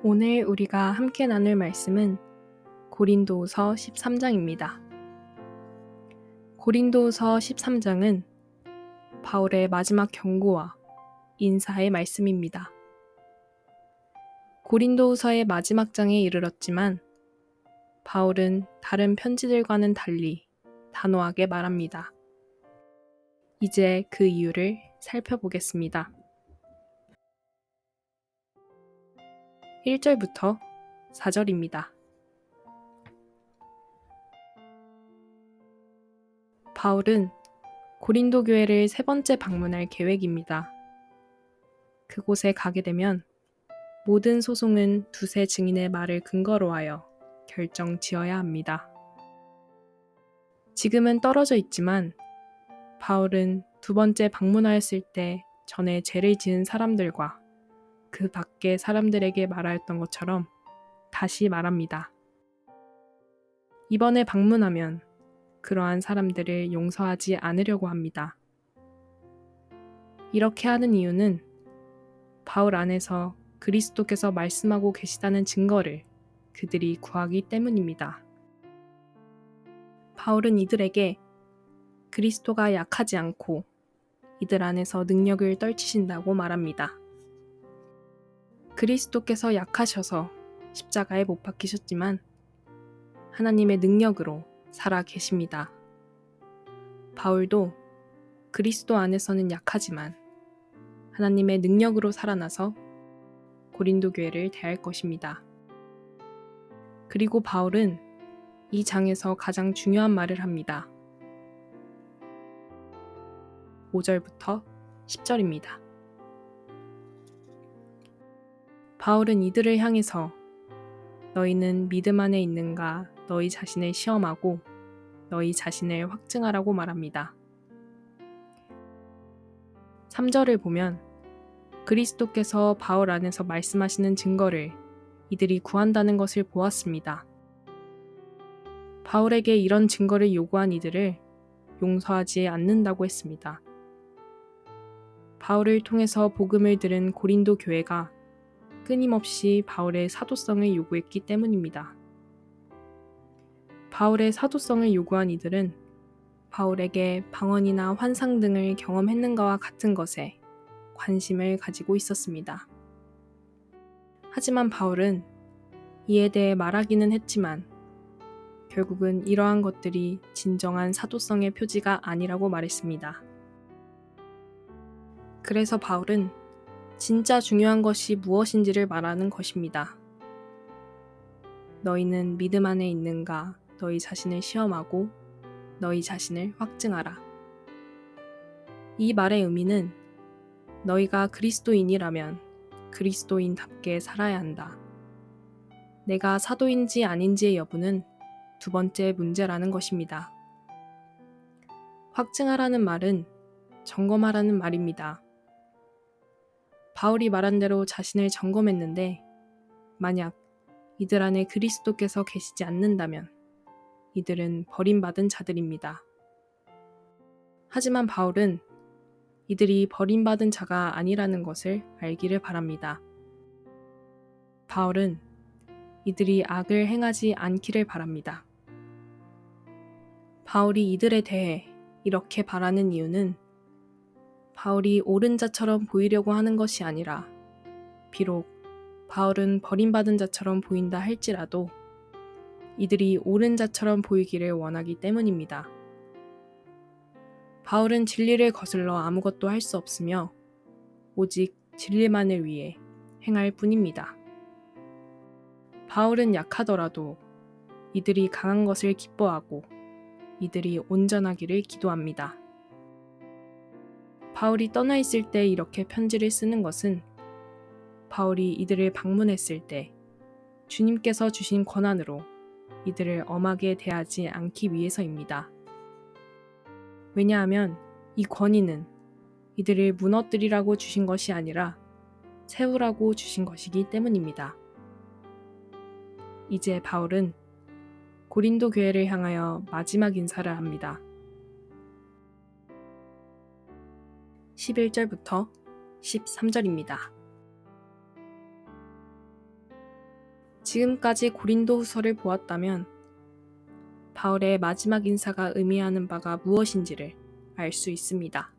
오늘 우리가 함께 나눌 말씀은 고린도후서 13장입니다. 고린도후서 13장은 바울의 마지막 경고와 인사의 말씀입니다. 고린도후서의 마지막 장에 이르렀지만 바울은 다른 편지들과는 달리 단호하게 말합니다. 이제 그 이유를 살펴보겠습니다. 1절부터 4절입니다. 바울은 고린도 교회를 세 번째 방문할 계획입니다. 그곳에 가게 되면 모든 소송은 두세 증인의 말을 근거로 하여 결정 지어야 합니다. 지금은 떨어져 있지만 바울은 두 번째 방문하였을 때 전에 죄를 지은 사람들과 그 밖의 사람들에게 말하였던 것처럼 다시 말합니다. 이번에 방문하면 그러한 사람들을 용서하지 않으려고 합니다. 이렇게 하는 이유는 바울 안에서 그리스도께서 말씀하고 계시다는 증거를 그들이 구하기 때문입니다. 바울은 이들에게 그리스도가 약하지 않고 이들 안에서 능력을 떨치신다고 말합니다. 그리스도께서 약하셔서 십자가에 못 박히셨지만 하나님의 능력으로 살아 계십니다. 바울도 그리스도 안에서는 약하지만 하나님의 능력으로 살아나서 고린도 교회를 대할 것입니다. 그리고 바울은 이 장에서 가장 중요한 말을 합니다. 5절부터 10절입니다. 바울은 이들을 향해서 너희는 믿음 안에 있는가 너희 자신을 시험하고 너희 자신을 확증하라고 말합니다. 3절을 보면 그리스도께서 바울 안에서 말씀하시는 증거를 이들이 구한다는 것을 보았습니다. 바울에게 이런 증거를 요구한 이들을 용서하지 않는다고 했습니다. 바울을 통해서 복음을 들은 고린도 교회가 끊임없이 바울의 사도성을 요구했기 때문입니다. 바울의 사도성을 요구한 이들은 바울에게 방언이나 환상 등을 경험했는가와 같은 것에 관심을 가지고 있었습니다. 하지만 바울은 이에 대해 말하기는 했지만 결국은 이러한 것들이 진정한 사도성의 표지가 아니라고 말했습니다. 그래서 바울은 진짜 중요한 것이 무엇인지를 말하는 것입니다. 너희는 믿음 안에 있는가 너희 자신을 시험하고 너희 자신을 확증하라. 이 말의 의미는 너희가 그리스도인이라면 그리스도인답게 살아야 한다. 내가 사도인지 아닌지의 여부는 두 번째 문제라는 것입니다. 확증하라는 말은 점검하라는 말입니다. 바울이 말한 대로 자신을 점검했는데 만약 이들 안에 그리스도께서 계시지 않는다면 이들은 버림받은 자들입니다. 하지만 바울은 이들이 버림받은 자가 아니라는 것을 알기를 바랍니다. 바울은 이들이 악을 행하지 않기를 바랍니다. 바울이 이들에 대해 이렇게 바라는 이유는 바울이 옳은 자처럼 보이려고 하는 것이 아니라 비록 바울은 버림받은 자처럼 보인다 할지라도 이들이 옳은 자처럼 보이기를 원하기 때문입니다. 바울은 진리를 거슬러 아무것도 할 수 없으며 오직 진리만을 위해 행할 뿐입니다. 바울은 약하더라도 이들이 강한 것을 기뻐하고 이들이 온전하기를 기도합니다. 바울이 떠나 있을 때 이렇게 편지를 쓰는 것은 바울이 이들을 방문했을 때 주님께서 주신 권한으로 이들을 엄하게 대하지 않기 위해서입니다. 왜냐하면 이 권위는 이들을 무너뜨리라고 주신 것이 아니라 세우라고 주신 것이기 때문입니다. 이제 바울은 고린도 교회를 향하여 마지막 인사를 합니다. 11절부터 13절입니다. 지금까지 고린도후서를 보았다면 바울의 마지막 인사가 의미하는 바가 무엇인지를 알 수 있습니다.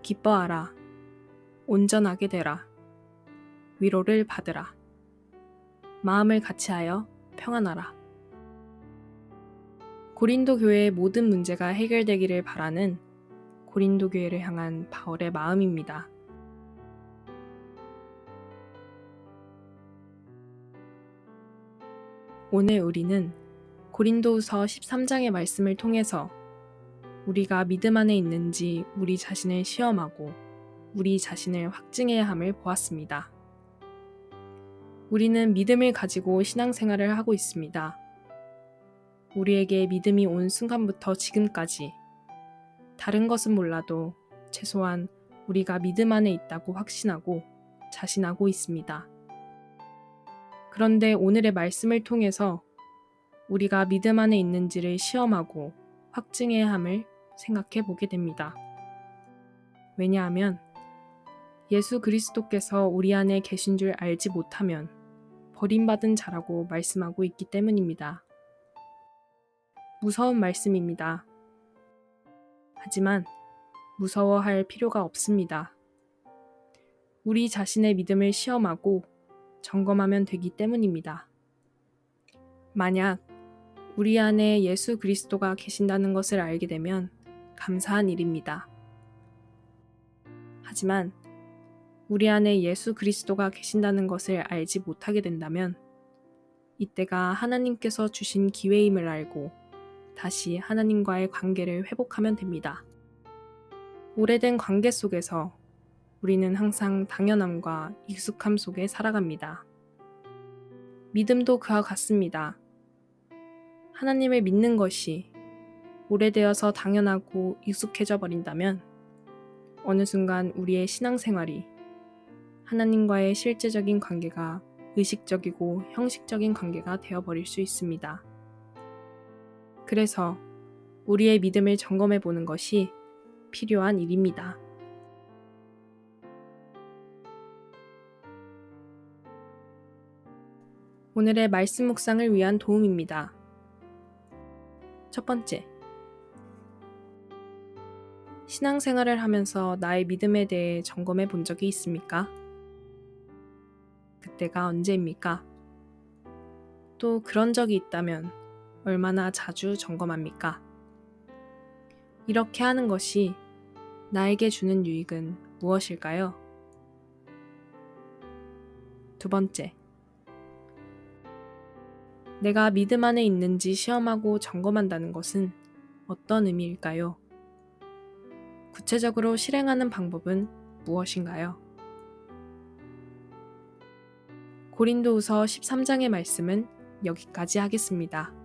기뻐하라. 온전하게 되라. 위로를 받으라. 마음을 같이하여 평안하라. 고린도 교회의 모든 문제가 해결되기를 바라는 고린도 교회를 향한 바울의 마음입니다. 오늘 우리는 고린도후서 13장의 말씀을 통해서 우리가 믿음 안에 있는지 우리 자신을 시험하고 우리 자신을 확증해야 함을 보았습니다. 우리는 믿음을 가지고 신앙생활을 하고 있습니다. 우리에게 믿음이 온 순간부터 지금까지 다른 것은 몰라도 최소한 우리가 믿음 안에 있다고 확신하고 자신하고 있습니다. 그런데 오늘의 말씀을 통해서 우리가 믿음 안에 있는지를 시험하고 확증해야 함을 생각해 보게 됩니다. 왜냐하면 예수 그리스도께서 우리 안에 계신 줄 알지 못하면 버림받은 자라고 말씀하고 있기 때문입니다. 무서운 말씀입니다. 하지만 무서워할 필요가 없습니다. 우리 자신의 믿음을 시험하고 점검하면 되기 때문입니다. 만약 우리 안에 예수 그리스도가 계신다는 것을 알게 되면 감사한 일입니다. 하지만 우리 안에 예수 그리스도가 계신다는 것을 알지 못하게 된다면 이때가 하나님께서 주신 기회임을 알고 다시 하나님과의 관계를 회복하면 됩니다. 오래된 관계 속에서 우리는 항상 당연함과 익숙함 속에 살아갑니다. 믿음도 그와 같습니다. 하나님을 믿는 것이 오래되어서 당연하고 익숙해져 버린다면 어느 순간 우리의 신앙생활이 하나님과의 실제적인 관계가 의식적이고 형식적인 관계가 되어버릴 수 있습니다. 그래서 우리의 믿음을 점검해 보는 것이 필요한 일입니다. 오늘의 말씀 묵상을 위한 도움입니다. 첫 번째, 신앙생활을 하면서 나의 믿음에 대해 점검해 본 적이 있습니까? 그때가 언제입니까? 또 그런 적이 있다면 얼마나 자주 점검합니까? 이렇게 하는 것이 나에게 주는 유익은 무엇일까요? 두 번째, 내가 믿음 안에 있는지 시험하고 점검한다는 것은 어떤 의미일까요? 구체적으로 실행하는 방법은 무엇인가요? 고린도후서 13장의 말씀은 여기까지 하겠습니다.